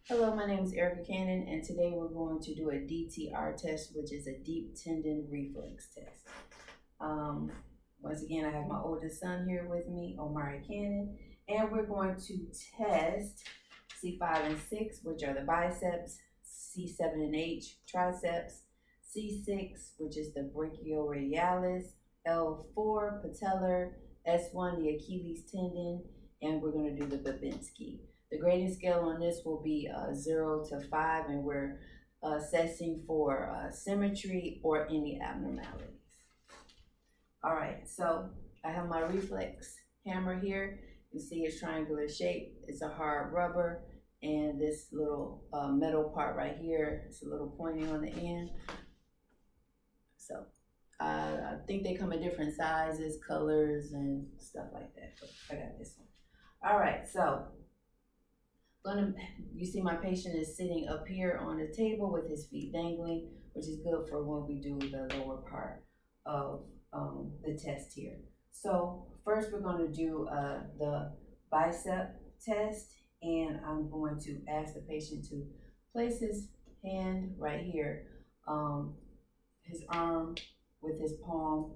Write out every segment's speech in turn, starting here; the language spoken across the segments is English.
Hello, my name is Erica Cannon, and today we're going to do a DTR test, which is a deep tendon reflex test. Um, Once again, I have my oldest son here with me, Omari Cannon, and we're going to test C5 and 6, which are the biceps, C7 and H, triceps, C6, which is the brachioradialis, L4, patellar, S1, the Achilles tendon, and we're going to do the Bushinski. The grading scale on this will be 0 to 5, and we're assessing for symmetry or any abnormalities. All right, so I have my reflex hammer here. You see it's triangular shape. It's a hard rubber, and this little metal part right here, it's a little pointy on the end. So I think they come in different sizes, colors, and stuff like that, but I got this one. All right, so you see my patient is sitting up here on the table with his feet dangling, which is good for when we do the lower part of the test here. So first we're going to do the bicep test, and I'm going to ask the patient to place his hand right here, his arm with his palm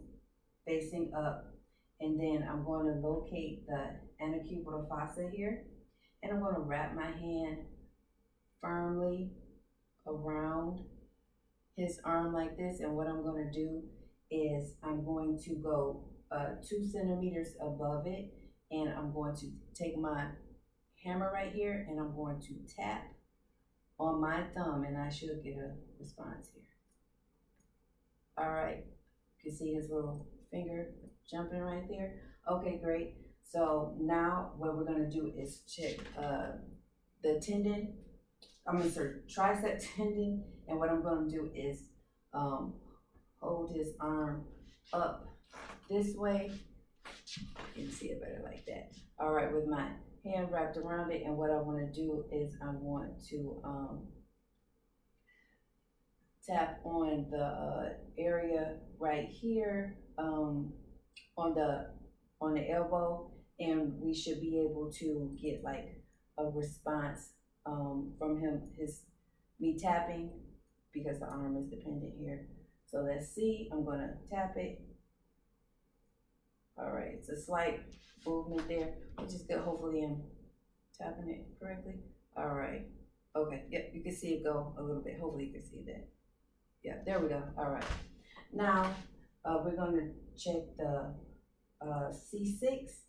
facing up, and then I'm going to locate the antecubital fossa here. And I'm going to wrap my hand firmly around his arm like this. And what I'm going to do is I'm going to go 2 centimeters above it. And I'm going to take my hammer right here and I'm going to tap on my thumb, and I should get a response here. All right. You can see his little finger jumping right there. Okay, great. So now what we're going to do is check the tendon, tricep tendon, and what I'm going to do is hold his arm up this way. You can see it better like that. All right, with my hand wrapped around it, and what I want to do is I want to tap on the area right here on the elbow, and we should be able to get like a response from me tapping, because the arm is dependent here. So let's see, I'm gonna tap it. All right, it's a slight movement there, which is good. Hopefully I'm tapping it correctly. All right, okay, yep, you can see it go a little bit. Hopefully you can see that. Yeah, there we go. All right, now we're gonna check the C6,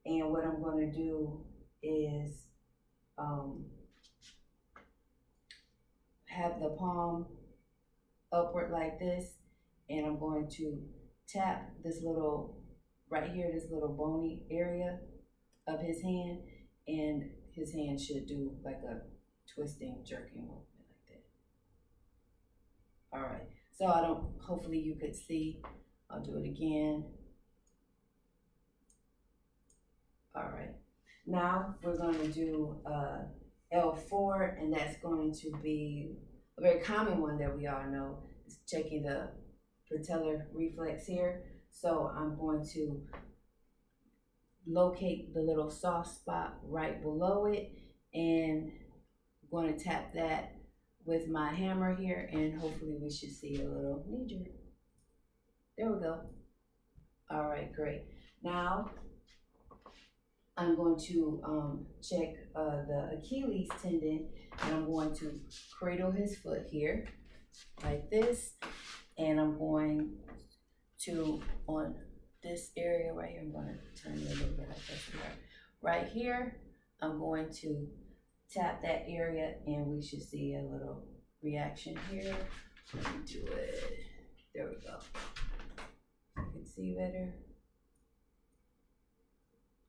and what I'm going to do is have the palm upward like this, and I'm going to tap this little, right here, this little bony area of his hand, and his hand should do like a twisting, jerking movement like that. All right, so hopefully you could see. I'll do it again. All right, now we're going to do L4, and that's going to be a very common one that we all know. It's checking the patellar reflex here. So I'm going to locate the little soft spot right below it, and I'm going to tap that with my hammer here, and hopefully we should see a little knee jerk. There we go. All right, great. Now I'm going to check the Achilles tendon, and I'm going to cradle his foot here like this, and I'm going to, on this area right here, I'm going to turn it a little bit like this. Right here, I'm going to tap that area, and we should see a little reaction here. Let me do it. There we go. You can see better.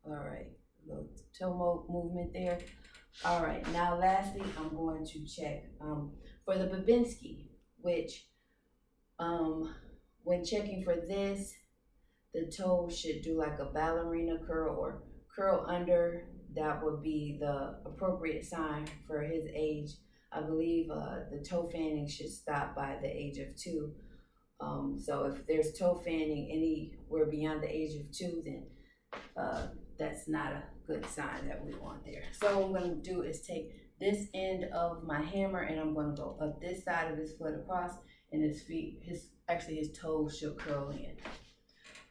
All right, a little toe movement there. All right, now lastly, I'm going to check for the Bushinski, which when checking for this, the toe should do like a ballerina curl or curl under. That would be the appropriate sign for his age. I believe the toe fanning should stop by the age of 2. So if there's toe fanning anywhere beyond the age of 2, then that's not a good sign that we want there. So what I'm going to do is take this end of my hammer, and I'm gonna go up this side of his foot across, and his feet, his toes should curl in.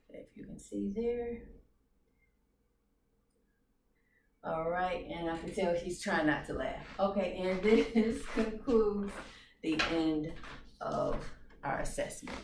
If you can see there. All right, and I can tell he's trying not to laugh. Okay, and this concludes the end of our assessment.